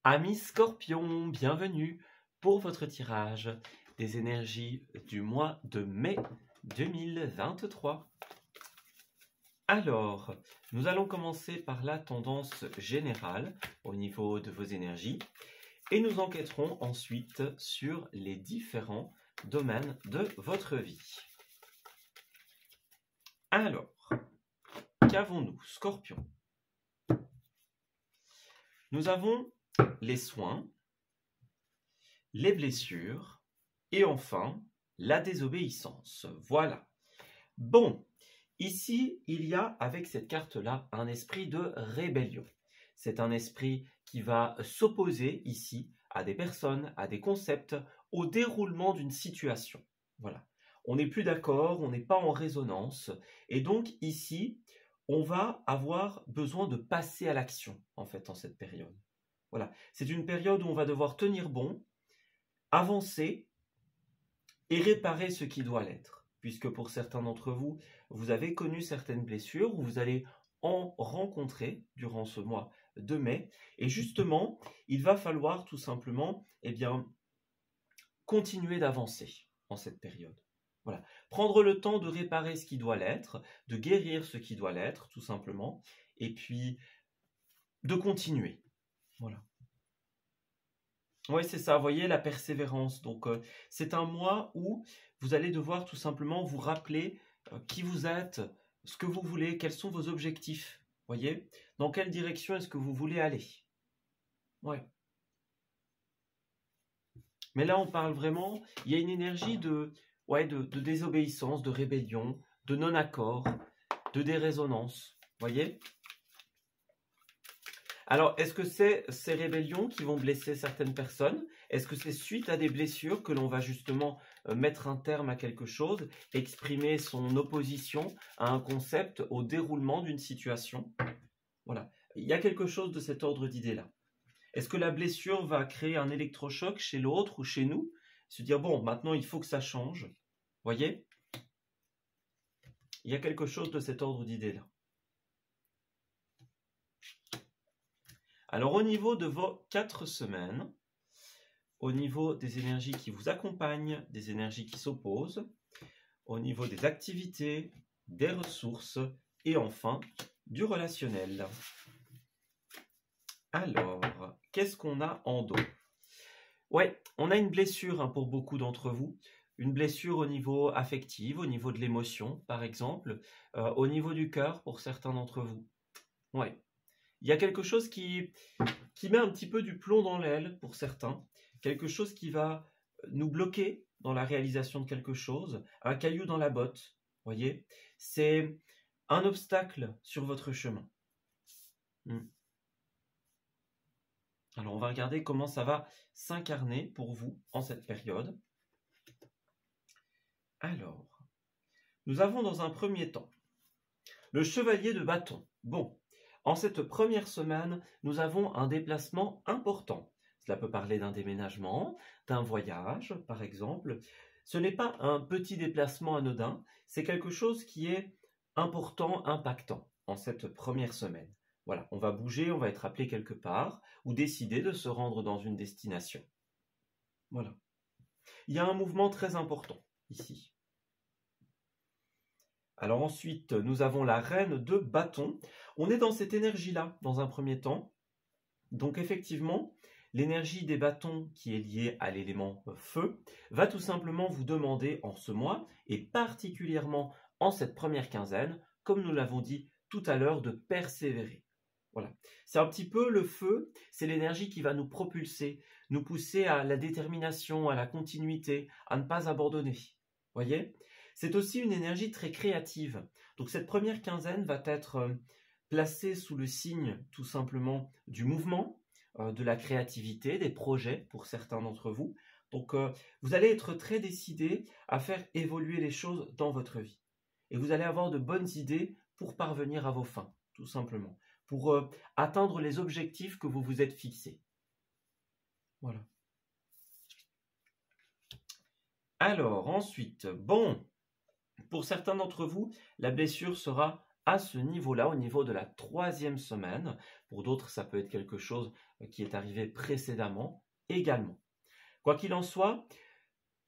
Amis Scorpion, bienvenue pour votre tirage des énergies du mois de mai 2023. Alors, nous allons commencer par la tendance générale au niveau de vos énergies et nous enquêterons ensuite sur les différents domaines de votre vie. Alors, qu'avons-nous, Scorpion? Nous avons les soins, les blessures et enfin la désobéissance. Voilà. Bon, ici, il y a avec cette carte-là un esprit de rébellion. C'est un esprit qui va s'opposer ici à des personnes, à des concepts, au déroulement d'une situation. Voilà. On n'est plus d'accord, on n'est pas en résonance. Et donc ici, on va avoir besoin de passer à l'action, en fait, en cette période. Voilà. C'est une période où on va devoir tenir bon, avancer et réparer ce qui doit l'être. Puisque pour certains d'entre vous, vous avez connu certaines blessures, ou vous allez en rencontrer durant ce mois de mai. Et justement, il va falloir tout simplement continuer d'avancer en cette période. Voilà. Prendre le temps de réparer ce qui doit l'être, de guérir ce qui doit l'être, tout simplement, et puis de continuer. Voilà. Oui, c'est ça, vous voyez, la persévérance. Donc, c'est un mois où vous allez devoir tout simplement vous rappeler qui vous êtes, ce que vous voulez, quels sont vos objectifs. Voyez, dans quelle direction est-ce que vous voulez aller. Ouais. Mais là, on parle vraiment, il y a une énergie de désobéissance, de rébellion, de non-accord, de dérésonance. Voyez? Alors, est-ce que c'est ces rébellions qui vont blesser certaines personnes? Est-ce que c'est suite à des blessures que l'on va justement mettre un terme à quelque chose, exprimer son opposition à un concept, au déroulement d'une situation? Voilà. Il y a quelque chose de cet ordre d'idée-là. Est-ce que la blessure va créer un électrochoc chez l'autre ou chez nous? Se dire, bon, maintenant, il faut que ça change. Voyez? Il y a quelque chose de cet ordre d'idée-là. Alors, au niveau de vos 4 semaines, au niveau des énergies qui vous accompagnent, des énergies qui s'opposent, au niveau des activités, des ressources et enfin du relationnel. Alors, qu'est-ce qu'on a en dos? Ouais, on a une blessure pour beaucoup d'entre vous. Une blessure au niveau affectif, au niveau de l'émotion, par exemple, au niveau du cœur pour certains d'entre vous. Ouais. Il y a quelque chose qui met un petit peu du plomb dans l'aile pour certains, quelque chose qui va nous bloquer dans la réalisation de quelque chose, un caillou dans la botte, voyez? C'est un obstacle sur votre chemin. Alors, on va regarder comment ça va s'incarner pour vous en cette période. Alors, nous avons dans un premier temps le chevalier de bâton. Bon, en cette première semaine, nous avons un déplacement important. Cela peut parler d'un déménagement, d'un voyage, par exemple. Ce n'est pas un petit déplacement anodin, c'est quelque chose qui est important, impactant en cette première semaine. Voilà, on va bouger, on va être appelé quelque part, ou décider de se rendre dans une destination. Voilà. Il y a un mouvement très important ici. Alors ensuite, nous avons la reine de bâton. On est dans cette énergie-là, dans un premier temps. Donc effectivement, l'énergie des bâtons qui est liée à l'élément feu va tout simplement vous demander en ce mois, et particulièrement en cette première quinzaine, comme nous l'avons dit tout à l'heure, de persévérer. Voilà. C'est un petit peu le feu, c'est l'énergie qui va nous propulser, nous pousser à la détermination, à la continuité, à ne pas abandonner. Voyez ? C'est aussi une énergie très créative. Donc cette première quinzaine va être placée sous le signe tout simplement du mouvement, de la créativité, des projets pour certains d'entre vous. Donc vous allez être très décidé à faire évoluer les choses dans votre vie. Et vous allez avoir de bonnes idées pour parvenir à vos fins, tout simplement. Pour atteindre les objectifs que vous vous êtes fixés. Voilà. Alors, ensuite, bon, pour certains d'entre vous, la blessure sera à ce niveau-là, au niveau de la 3e semaine. Pour d'autres, ça peut être quelque chose qui est arrivé précédemment également. Quoi qu'il en soit,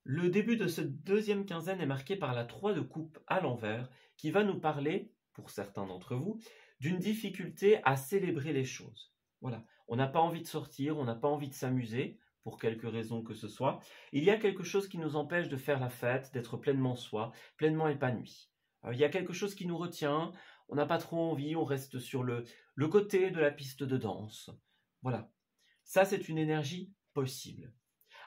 le début de cette 2e quinzaine est marqué par la 3 de coupe à l'envers, qui va nous parler, pour certains d'entre vous, d'une difficulté à célébrer les choses. Voilà, on n'a pas envie de sortir, on n'a pas envie de s'amuser, pour quelque raison que ce soit. Il y a quelque chose qui nous empêche de faire la fête, d'être pleinement soi, pleinement épanoui. Il y a quelque chose qui nous retient, on n'a pas trop envie, on reste sur le côté de la piste de danse. Voilà, ça c'est une énergie possible.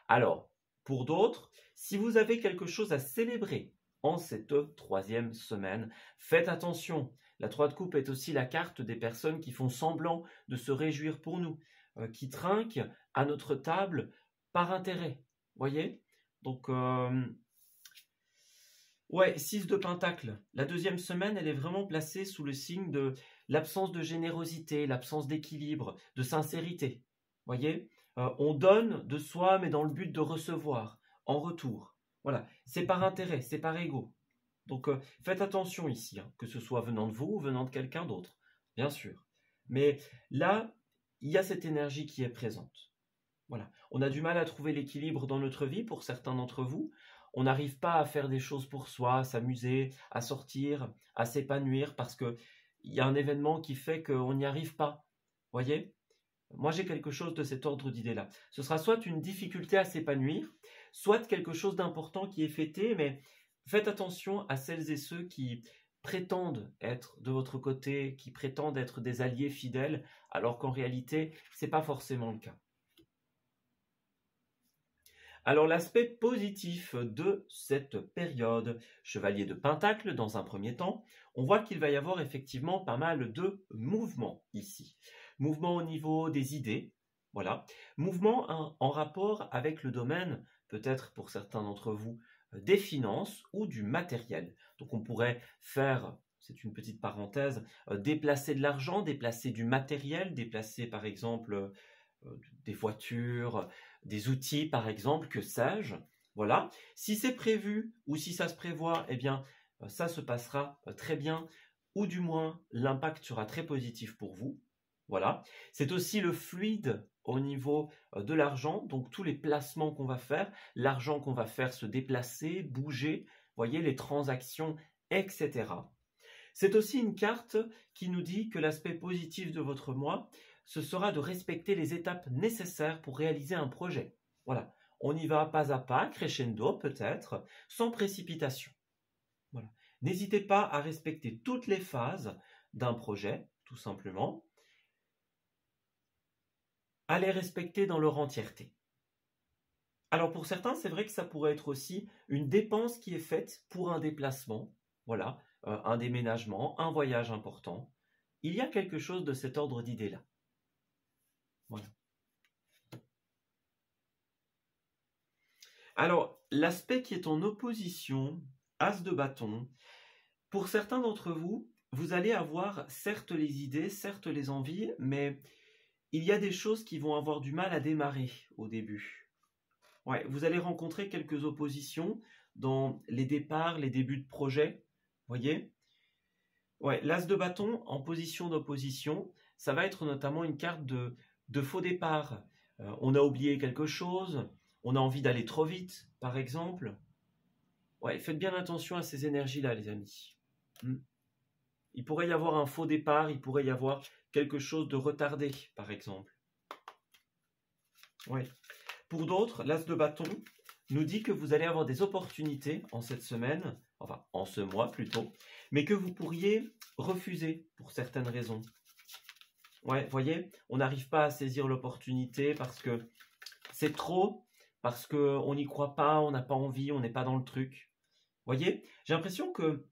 Alors, pour d'autres, si vous avez quelque chose à célébrer en cette 3e semaine, faites attention. La 3 de coupe est aussi la carte des personnes qui font semblant de se réjouir pour nous, qui trinquent à notre table par intérêt. Voyez? Donc, ouais, 6 de Pentacle. La 2e semaine, elle est vraiment placée sous le signe de l'absence de générosité, l'absence d'équilibre, de sincérité. Voyez? On donne de soi, mais dans le but de recevoir en retour. Voilà, c'est par intérêt, c'est par ego. Donc, faites attention ici, hein, que ce soit venant de vous ou venant de quelqu'un d'autre, bien sûr. Mais là, il y a cette énergie qui est présente. Voilà, on a du mal à trouver l'équilibre dans notre vie pour certains d'entre vous. On n'arrive pas à faire des choses pour soi, à s'amuser, à sortir, à s'épanouir parce qu'il y a un événement qui fait qu'on n'y arrive pas. Voyez? Moi, j'ai quelque chose de cet ordre d'idée-là. Ce sera soit une difficulté à s'épanouir, soit quelque chose d'important qui est fêté, mais faites attention à celles et ceux qui prétendent être de votre côté, qui prétendent être des alliés fidèles, alors qu'en réalité, ce n'est pas forcément le cas. Alors l'aspect positif de cette période, chevalier de Pentacle dans un premier temps, on voit qu'il va y avoir effectivement pas mal de mouvements ici. Mouvement au niveau des idées, voilà. Mouvement en rapport avec le domaine, peut-être pour certains d'entre vous, des finances ou du matériel. Donc on pourrait faire, c'est une petite parenthèse, déplacer de l'argent, déplacer du matériel, déplacer par exemple des voitures, des outils par exemple, que sais-je. Voilà. Si c'est prévu ou si ça se prévoit, eh bien ça se passera très bien ou du moins l'impact sera très positif pour vous. Voilà. C'est aussi le fluide au niveau de l'argent, donc tous les placements qu'on va faire, l'argent qu'on va faire se déplacer, bouger, voyez, les transactions, etc. C'est aussi une carte qui nous dit que l'aspect positif de votre mois, ce sera de respecter les étapes nécessaires pour réaliser un projet. Voilà, on y va pas à pas, crescendo peut-être, sans précipitation. Voilà. N'hésitez pas à respecter toutes les phases d'un projet, tout simplement. À les respecter dans leur entièreté. Alors pour certains, c'est vrai que ça pourrait être aussi une dépense qui est faite pour un déplacement, voilà, un déménagement, un voyage important. Il y a quelque chose de cet ordre d'idée-là. Voilà. Alors, l'aspect qui est en opposition, As de bâton, pour certains d'entre vous, vous allez avoir certes les idées, certes les envies, mais il y a des choses qui vont avoir du mal à démarrer au début. Ouais, vous allez rencontrer quelques oppositions dans les départs, les débuts de projet, voyez? Ouais, l'As de bâton en position d'opposition, ça va être notamment une carte de faux départ. On a oublié quelque chose, on a envie d'aller trop vite, par exemple. Ouais, faites bien attention à ces énergies-là, les amis. Il pourrait y avoir un faux départ, il pourrait y avoir quelque chose de retardé, par exemple. Ouais. Pour d'autres, l'As de bâton nous dit que vous allez avoir des opportunités en cette semaine, enfin en ce mois plutôt, mais que vous pourriez refuser pour certaines raisons. Ouais, voyez, on n'arrive pas à saisir l'opportunité parce que c'est trop, parce qu'on n'y croit pas, on n'a pas envie, on n'est pas dans le truc. Voyez, j'ai l'impression que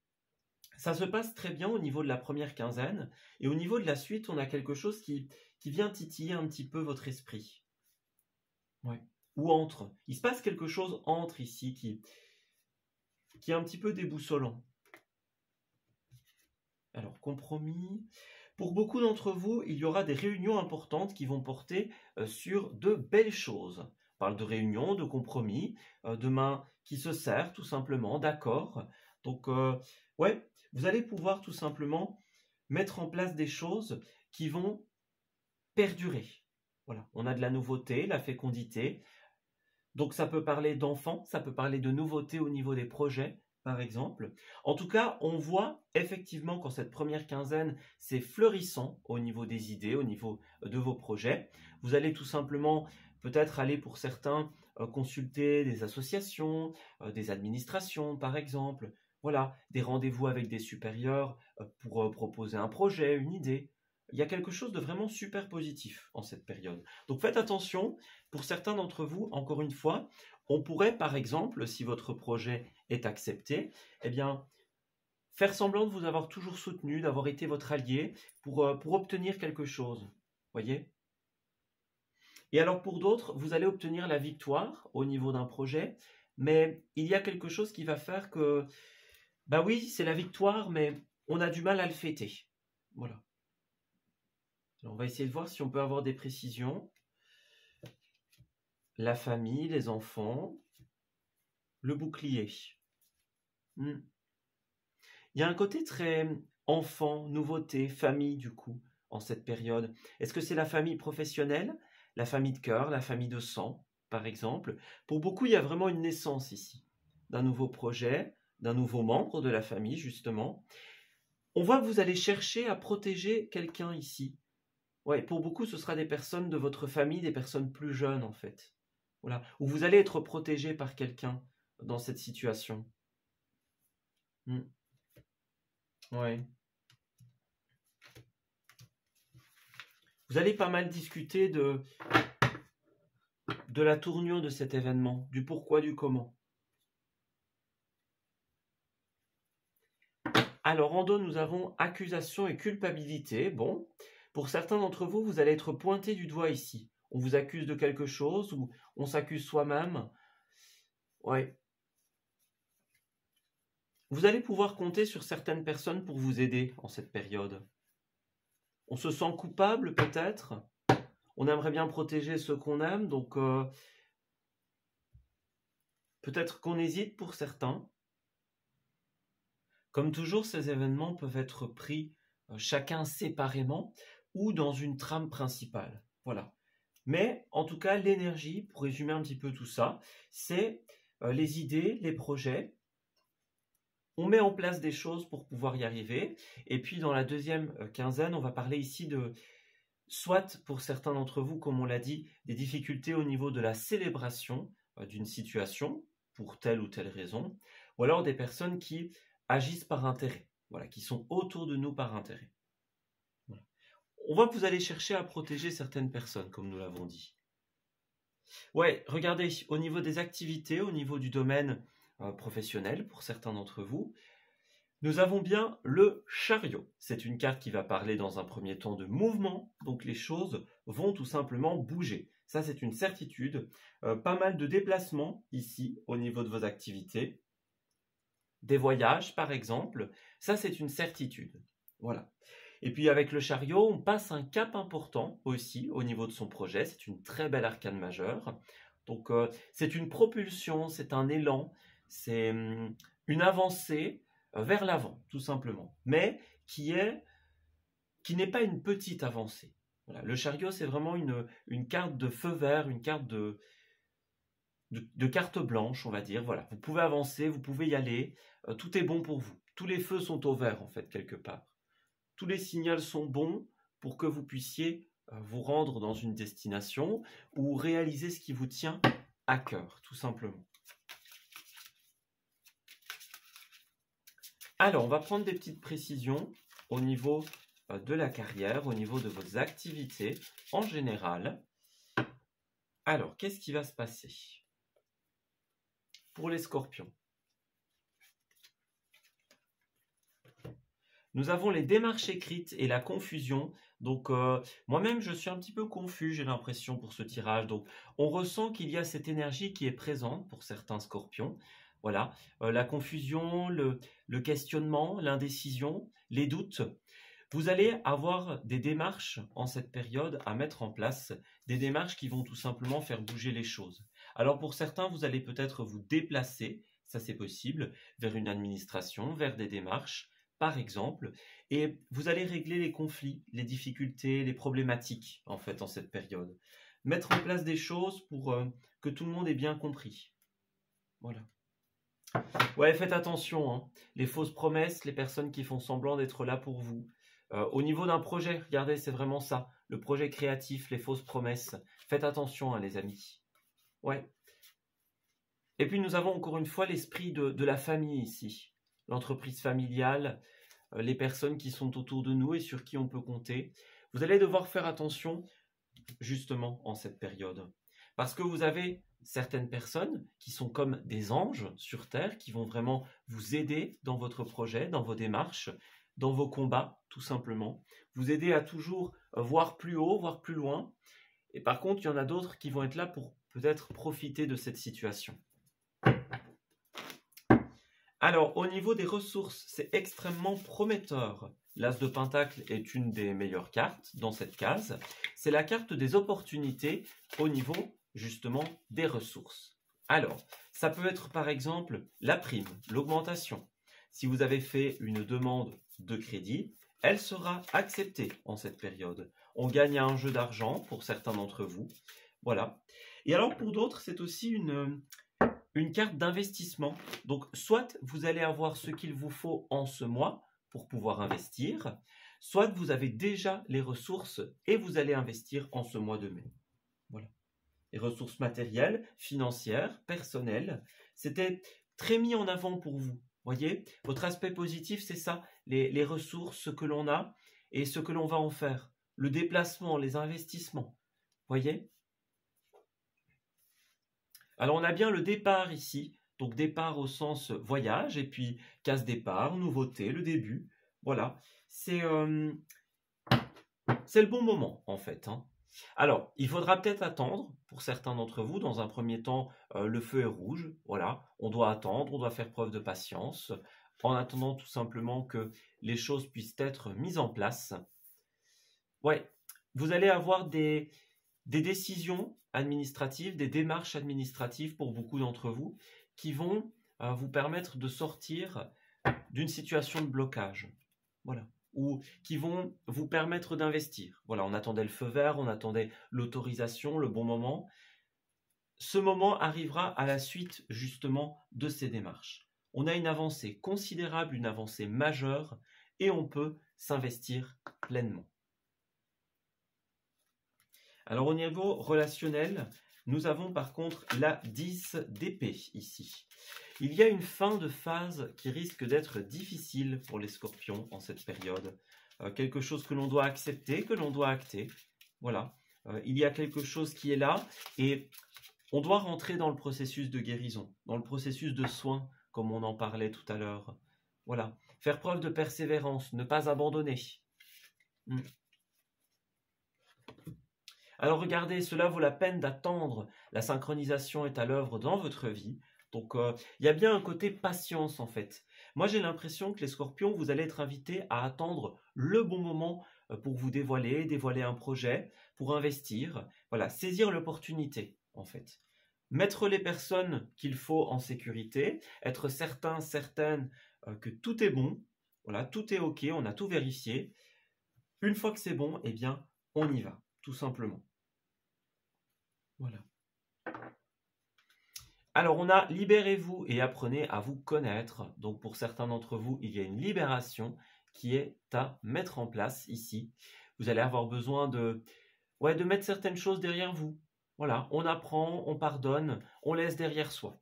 ça se passe très bien au niveau de la première quinzaine, et au niveau de la suite, on a quelque chose qui vient titiller un petit peu votre esprit. Ouais. Ou entre. Il se passe quelque chose entre ici qui est un petit peu déboussolant. Alors, compromis. Pour beaucoup d'entre vous, il y aura des réunions importantes qui vont porter sur de belles choses. On parle de réunions, de compromis, de mains qui se serrent tout simplement, d'accord. Donc, ouais, vous allez pouvoir tout simplement mettre en place des choses qui vont perdurer. Voilà, on a de la nouveauté, la fécondité. Donc ça peut parler d'enfants, ça peut parler de nouveautés au niveau des projets, par exemple. En tout cas, on voit effectivement qu'en cette première quinzaine, c'est fleurissant au niveau des idées, au niveau de vos projets. Vous allez tout simplement peut-être aller pour certains consulter des associations, des administrations, par exemple. Voilà, des rendez-vous avec des supérieurs pour proposer un projet, une idée. Il y a quelque chose de vraiment super positif en cette période. Donc faites attention, pour certains d'entre vous, encore une fois, on pourrait par exemple, si votre projet est accepté, eh bien, faire semblant de vous avoir toujours soutenu, d'avoir été votre allié pour obtenir quelque chose. Voyez ? Et alors pour d'autres, vous allez obtenir la victoire au niveau d'un projet, mais il y a quelque chose qui va faire que, bah oui, c'est la victoire, mais on a du mal à le fêter. Voilà. Alors, on va essayer de voir si on peut avoir des précisions. La famille, les enfants, le bouclier. Il y a un côté très enfant, nouveauté, famille du coup, en cette période. Est-ce que c'est la famille professionnelle, la famille de cœur, la famille de sang, par exemple? Pour beaucoup, il y a vraiment une naissance ici, d'un nouveau projet, d'un nouveau membre de la famille, justement. On voit que vous allez chercher à protéger quelqu'un ici. Ouais, pour beaucoup, ce sera des personnes de votre famille, des personnes plus jeunes, en fait. Voilà. Où vous allez être protégé par quelqu'un dans cette situation. Ouais. Vous allez pas mal discuter de la tournure de cet événement, du pourquoi, du comment. Alors, en dos, nous avons accusation et culpabilité. Bon, pour certains d'entre vous, vous allez être pointé du doigt ici. On vous accuse de quelque chose ou on s'accuse soi-même. Ouais. Vous allez pouvoir compter sur certaines personnes pour vous aider en cette période. On se sent coupable peut-être. On aimerait bien protéger ceux qu'on aime, donc peut-être qu'on hésite pour certains. Comme toujours, ces événements peuvent être pris chacun séparément ou dans une trame principale. Voilà. Mais en tout cas, l'énergie, pour résumer un petit peu tout ça, c'est les idées, les projets. On met en place des choses pour pouvoir y arriver. Et puis dans la deuxième quinzaine, on va parler ici de, soit pour certains d'entre vous, comme on l'a dit, des difficultés au niveau de la célébration d'une situation, pour telle ou telle raison, ou alors des personnes qui agissent par intérêt, voilà, qui sont autour de nous par intérêt. Voilà. On voit que vous allez chercher à protéger certaines personnes, comme nous l'avons dit. Ouais, regardez, au niveau des activités, au niveau du domaine professionnel, pour certains d'entre vous, nous avons bien le chariot. C'est une carte qui va parler dans un premier temps de mouvement, donc les choses vont tout simplement bouger. Ça, c'est une certitude. Pas mal de déplacements ici, au niveau de vos activités. Des voyages, par exemple. Ça, c'est une certitude. Voilà. Et puis, avec le chariot, on passe un cap important aussi au niveau de son projet. C'est une très belle arcane majeure. Donc, c'est une propulsion, c'est un élan, c'est une avancée vers l'avant, tout simplement. Mais qui n'est pas une petite avancée. Voilà. Le chariot, c'est vraiment une carte de feu vert, une carte de carte blanche, on va dire. Voilà, vous pouvez avancer, vous pouvez y aller, tout est bon pour vous. Tous les feux sont au vert, en fait, quelque part. Tous les signaux sont bons pour que vous puissiez vous rendre dans une destination ou réaliser ce qui vous tient à cœur, tout simplement. Alors, on va prendre des petites précisions au niveau de la carrière, au niveau de vos activités en général. Alors, qu'est-ce qui va se passer pour les scorpions? Nous avons les démarches écrites et la confusion. Donc, moi-même, je suis un petit peu confus, j'ai l'impression, pour ce tirage. Donc, on ressent qu'il y a cette énergie qui est présente pour certains scorpions. Voilà, la confusion, le questionnement, l'indécision, les doutes. Vous allez avoir des démarches en cette période à mettre en place, des démarches qui vont tout simplement faire bouger les choses. Alors pour certains, vous allez peut-être vous déplacer, ça c'est possible, vers une administration, vers des démarches, par exemple, et vous allez régler les conflits, les difficultés, les problématiques, en fait, en cette période. Mettre en place des choses pour que tout le monde ait bien compris. Voilà. Ouais, faites attention, hein. Les fausses promesses, les personnes qui font semblant d'être là pour vous. Au niveau d'un projet, regardez, c'est vraiment ça. Le projet créatif, les fausses promesses. Faites attention, hein, les amis. Ouais. Et puis nous avons encore une fois l'esprit de la famille ici. L'entreprise familiale, les personnes qui sont autour de nous et sur qui on peut compter. Vous allez devoir faire attention justement en cette période. Parce que vous avez certaines personnes qui sont comme des anges sur Terre, qui vont vraiment vous aider dans votre projet, dans vos démarches, dans vos combats, tout simplement. Vous aider à toujours voir plus haut, voir plus loin. Et par contre, il y en a d'autres qui vont être là pour peut-être profiter de cette situation. Alors, au niveau des ressources, c'est extrêmement prometteur. L'As de Pentacle est une des meilleures cartes dans cette case. C'est la carte des opportunités au niveau, justement, des ressources. Alors, ça peut être par exemple la prime, l'augmentation. Si vous avez fait une demande de crédit, elle sera acceptée en cette période. On gagne à un jeu d'argent pour certains d'entre vous. Voilà. Et alors, pour d'autres, c'est aussi une carte d'investissement. Donc, soit vous allez avoir ce qu'il vous faut en ce mois pour pouvoir investir, soit vous avez déjà les ressources et vous allez investir en ce mois de mai. Voilà. Les ressources matérielles, financières, personnelles, c'était très mis en avant pour vous. Voyez, votre aspect positif, c'est ça, les ressources, ce que l'on a et ce que l'on va en faire. Le déplacement, les investissements. Voyez ? Alors, on a bien le départ ici, donc départ au sens voyage, et puis case départ, nouveauté, le début. Voilà, c'est le bon moment, en fait. Hein. Alors, il faudra peut-être attendre, pour certains d'entre vous, dans un premier temps, le feu est rouge. Voilà, on doit attendre, on doit faire preuve de patience, en attendant tout simplement que les choses puissent être mises en place. Ouais, vous allez avoir des décisions administratives, des démarches administratives pour beaucoup d'entre vous qui vont vous permettre de sortir d'une situation de blocage. Voilà. Ou qui vont vous permettre d'investir. Voilà, on attendait le feu vert, on attendait l'autorisation, le bon moment. Ce moment arrivera à la suite justement de ces démarches. On a une avancée considérable, une avancée majeure et on peut s'investir pleinement. Alors au niveau relationnel, nous avons par contre la 10 d'épée ici. Il y a une fin de phase qui risque d'être difficile pour les scorpions en cette période. Quelque chose que l'on doit accepter, que l'on doit acter. Voilà, il y a quelque chose qui est là et on doit rentrer dans le processus de guérison, dans le processus de soin, comme on en parlait tout à l'heure. Voilà, faire preuve de persévérance, ne pas abandonner. Alors regardez, cela vaut la peine d'attendre. La synchronisation est à l'œuvre dans votre vie. Donc il y a bien un côté patience en fait. Moi j'ai l'impression que les scorpions, vous allez être invités à attendre le bon moment pour vous dévoiler un projet, pour investir. Voilà, saisir l'opportunité en fait. Mettre les personnes qu'il faut en sécurité, être certain, certaine que tout est bon. Voilà, tout est ok, on a tout vérifié. Une fois que c'est bon, eh bien on y va, tout simplement. Voilà. Alors, on a « Libérez-vous et apprenez à vous connaître ». Donc, pour certains d'entre vous, il y a une libération qui est à mettre en place ici. Vous allez avoir besoin de mettre certaines choses derrière vous. Voilà, on apprend, on pardonne, on laisse derrière soi.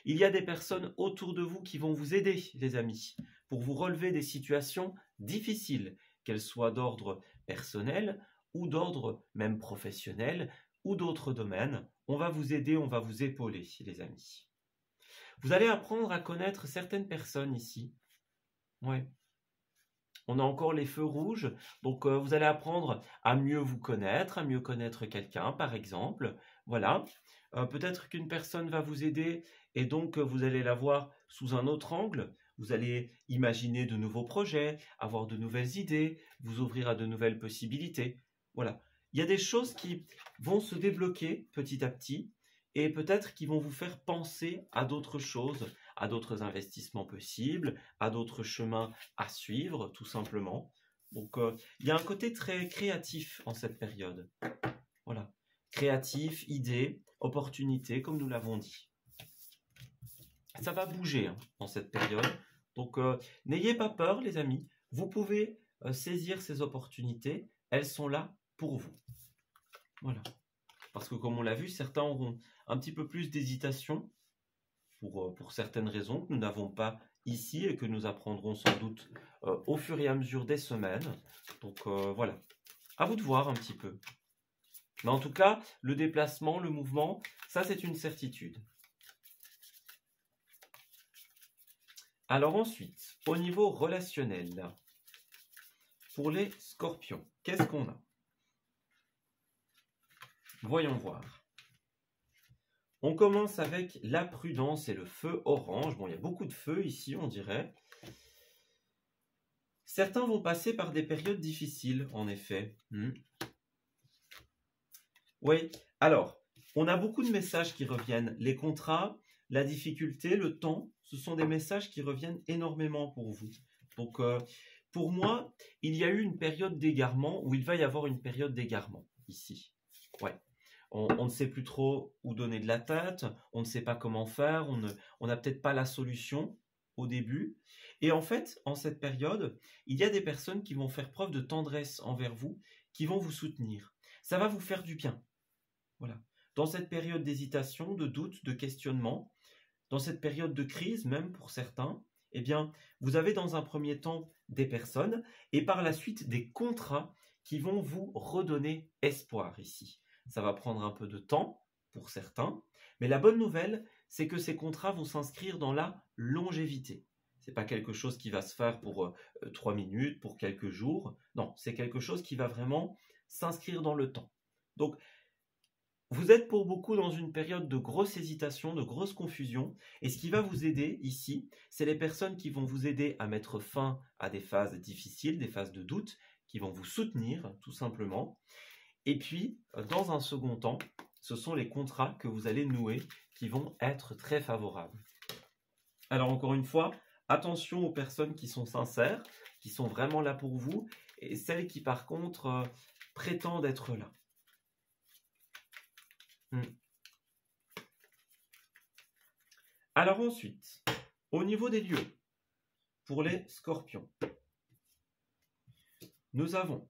Il y a des personnes autour de vous qui vont vous aider, les amis, pour vous relever des situations difficiles, qu'elles soient d'ordre personnel ou d'ordre même professionnel, ou d'autres domaines, on va vous aider, on va vous épauler, les amis. Vous allez apprendre à connaître certaines personnes ici. Ouais. On a encore les feux rouges, donc vous allez apprendre à mieux vous connaître, à mieux connaître quelqu'un, par exemple. Voilà. Peut-être qu'une personne va vous aider et donc vous allez la voir sous un autre angle. Vous allez imaginer de nouveaux projets, avoir de nouvelles idées, vous ouvrir à de nouvelles possibilités. Voilà. Il y a des choses qui vont se débloquer petit à petit et peut-être qui vont vous faire penser à d'autres choses, à d'autres investissements possibles, à d'autres chemins à suivre, tout simplement. Donc, il y a un côté très créatif en cette période. Voilà. Créatif, idées, opportunités, comme nous l'avons dit. Ça va bouger hein, en cette période. Donc, n'ayez pas peur, les amis. Vous pouvez saisir ces opportunités. Elles sont là pour vous. Voilà. Parce que, comme on l'a vu, certains auront un petit peu plus d'hésitation pour certaines raisons que nous n'avons pas ici et que nous apprendrons sans doute au fur et à mesure des semaines. Donc, voilà. À vous de voir un petit peu. Mais en tout cas, le déplacement, le mouvement, ça, c'est une certitude. Alors ensuite, au niveau relationnel, pour les scorpions, qu'est-ce qu'on a? Voyons voir. On commence avec la prudence et le feu orange. Bon, il y a beaucoup de feu ici, on dirait. Certains vont passer par des périodes difficiles, en effet. Oui, alors, on a beaucoup de messages qui reviennent. Les contrats, la difficulté, le temps, ce sont des messages qui reviennent énormément pour vous. Donc, pour moi, il y a eu une période d'égarement, ou il va y avoir une période d'égarement, ici. Ouais. On ne sait plus trop où donner de la tête, on ne sait pas comment faire, on n'a peut-être pas la solution au début. Et en fait, en cette période, il y a des personnes qui vont faire preuve de tendresse envers vous, qui vont vous soutenir. Ça va vous faire du bien. Voilà. Dans cette période d'hésitation, de doute, de questionnement, dans cette période de crise même pour certains, eh bien, vous avez dans un premier temps des personnes et par la suite des contrats qui vont vous redonner espoir ici. Ça va prendre un peu de temps pour certains, mais la bonne nouvelle, c'est que ces contrats vont s'inscrire dans la longévité. Ce n'est pas quelque chose qui va se faire pour 3 minutes, pour quelques jours. Non, c'est quelque chose qui va vraiment s'inscrire dans le temps. Donc, vous êtes pour beaucoup dans une période de grosse hésitation, de grosse confusion. Et ce qui va vous aider ici, c'est les personnes qui vont vous aider à mettre fin à des phases difficiles, des phases de doute, qui vont vous soutenir tout simplement. Et puis, dans un second temps, ce sont les contrats que vous allez nouer qui vont être très favorables. Alors encore une fois, attention aux personnes qui sont sincères, qui sont vraiment là pour vous, et celles qui par contre prétendent être là. Alors ensuite, au niveau des lieux, pour les scorpions, nous avons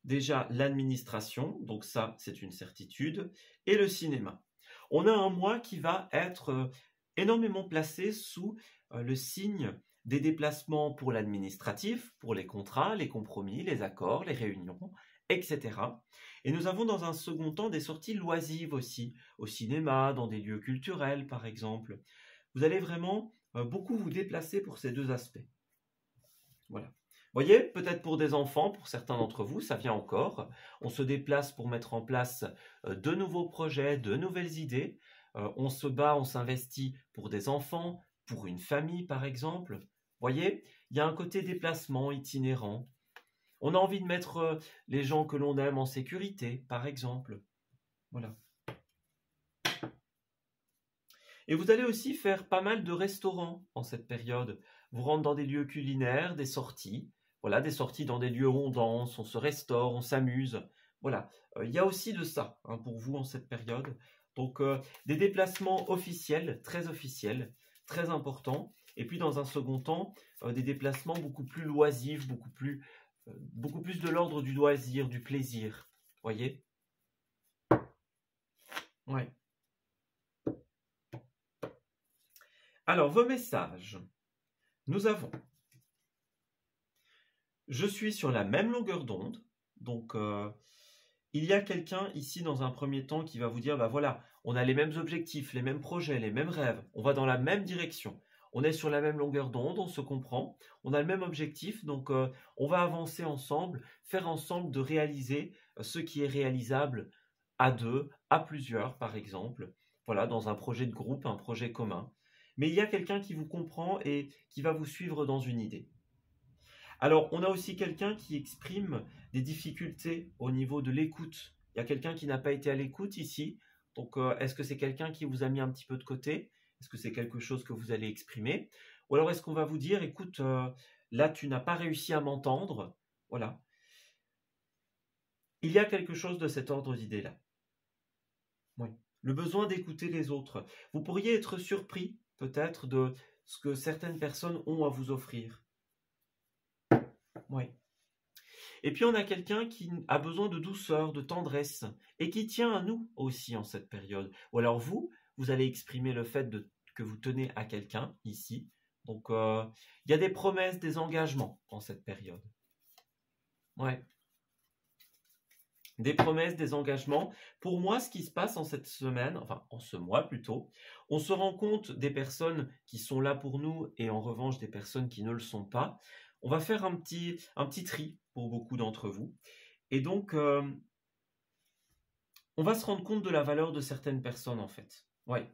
déjà l'administration, donc ça c'est une certitude, et le cinéma. On a un mois qui va être énormément placé sous le signe des déplacements pour l'administratif, pour les contrats, les compromis, les accords, les réunions, etc. Et nous avons dans un second temps des sorties loisives aussi, au cinéma, dans des lieux culturels par exemple. Vous allez vraiment beaucoup vous déplacer pour ces deux aspects. Voilà. Vous voyez, peut-être pour des enfants, pour certains d'entre vous, ça vient encore. On se déplace pour mettre en place de nouveaux projets, de nouvelles idées. On se bat, on s'investit pour des enfants, pour une famille par exemple. Vous voyez, il y a un côté déplacement itinérant. On a envie de mettre les gens que l'on aime en sécurité, par exemple. Voilà. Et vous allez aussi faire pas mal de restaurants en cette période. Vous rentrez dans des lieux culinaires, des sorties. Voilà, des sorties dans des lieux où on danse, on se restaure, on s'amuse. Voilà, il y a aussi de ça hein, pour vous en cette période. Donc, des déplacements officiels, très importants. Et puis, dans un second temps, des déplacements beaucoup plus loisifs, beaucoup plus de l'ordre du loisir, du plaisir. Voyez? Ouais. Alors, vos messages. Nous avons je suis sur la même longueur d'onde, donc il y a quelqu'un ici dans un premier temps qui va vous dire, bah voilà, on a les mêmes objectifs, les mêmes projets, les mêmes rêves, on va dans la même direction, on est sur la même longueur d'onde, on se comprend, on a le même objectif, donc on va avancer ensemble, faire ensemble de réaliser ce qui est réalisable à deux, à plusieurs par exemple, voilà, dans un projet de groupe, un projet commun. Mais il y a quelqu'un qui vous comprend et qui va vous suivre dans une idée. Alors, on a aussi quelqu'un qui exprime des difficultés au niveau de l'écoute. Il y a quelqu'un qui n'a pas été à l'écoute ici. Donc, est-ce que c'est quelqu'un qui vous a mis un petit peu de côté? Est-ce que c'est quelque chose que vous allez exprimer? Ou alors est-ce qu'on va vous dire, écoute, là tu n'as pas réussi à m'entendre? Voilà. Il y a quelque chose de cet ordre d'idées-là. Oui. Le besoin d'écouter les autres. Vous pourriez être surpris peut-être de ce que certaines personnes ont à vous offrir. Oui. Et puis on a quelqu'un qui a besoin de douceur, de tendresse, et qui tient à nous aussi en cette période. Ou alors vous allez exprimer le fait que vous tenez à quelqu'un ici. Donc il y a des promesses, des engagements en cette période. Ouais. Des promesses, des engagements. Pour moi, ce qui se passe en cette semaine, enfin en ce mois plutôt, on se rend compte des personnes qui sont là pour nous et en revanche des personnes qui ne le sont pas. On va faire un petit tri pour beaucoup d'entre vous. Et donc, on va se rendre compte de la valeur de certaines personnes en fait. Ouais.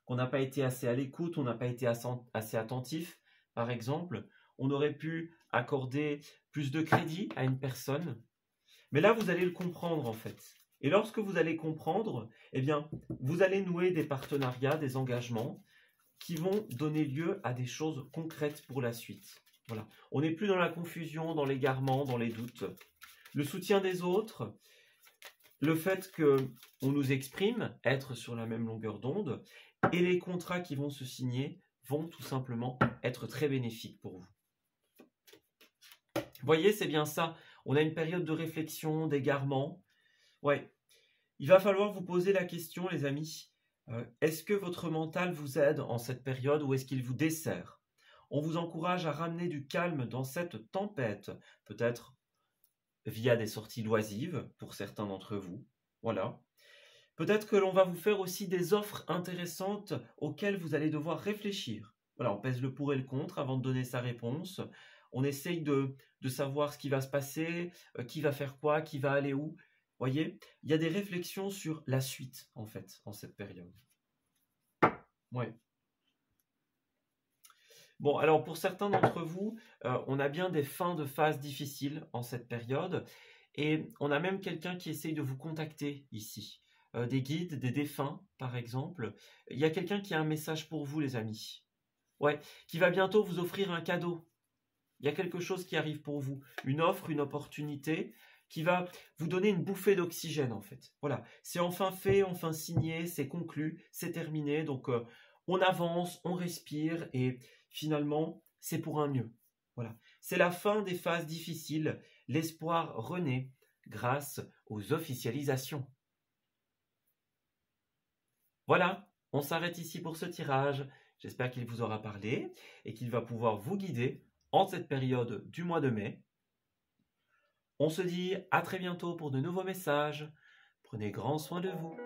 Qu'on n'a pas été assez à l'écoute, on n'a pas été assez attentif, par exemple. On aurait pu accorder plus de crédit à une personne. Mais là, vous allez le comprendre en fait. Et lorsque vous allez comprendre, eh bien, vous allez nouer des partenariats, des engagements qui vont donner lieu à des choses concrètes pour la suite. Voilà. On n'est plus dans la confusion, dans l'égarement, dans les doutes. Le soutien des autres, le fait qu'on nous exprime, être sur la même longueur d'onde, et les contrats qui vont se signer vont tout simplement être très bénéfiques pour vous. Vous voyez, c'est bien ça. On a une période de réflexion, d'égarement. Ouais. Il va falloir vous poser la question, les amis. Est-ce que votre mental vous aide en cette période ou est-ce qu'il vous dessert? On vous encourage à ramener du calme dans cette tempête, peut-être via des sorties loisives pour certains d'entre vous. Voilà. Peut-être que l'on va vous faire aussi des offres intéressantes auxquelles vous allez devoir réfléchir. Voilà, on pèse le pour et le contre avant de donner sa réponse. On essaye de savoir ce qui va se passer, qui va faire quoi, qui va aller où. Voyez, il y a des réflexions sur la suite, en fait, en cette période. Ouais. Bon, alors pour certains d'entre vous, on a bien des fins de phase difficiles en cette période. Et on a même quelqu'un qui essaye de vous contacter ici. Des guides, des défunts, par exemple. Il y a quelqu'un qui a un message pour vous, les amis. Ouais, qui va bientôt vous offrir un cadeau. Il y a quelque chose qui arrive pour vous, une offre, une opportunité qui va vous donner une bouffée d'oxygène en fait. Voilà, c'est enfin fait, enfin signé, c'est conclu, c'est terminé. Donc on avance, on respire et finalement c'est pour un mieux. Voilà, c'est la fin des phases difficiles. L'espoir renaît grâce aux officialisations. Voilà, on s'arrête ici pour ce tirage. J'espère qu'il vous aura parlé et qu'il va pouvoir vous guider en cette période du mois de mai. On se dit à très bientôt pour de nouveaux messages. Prenez grand soin de vous.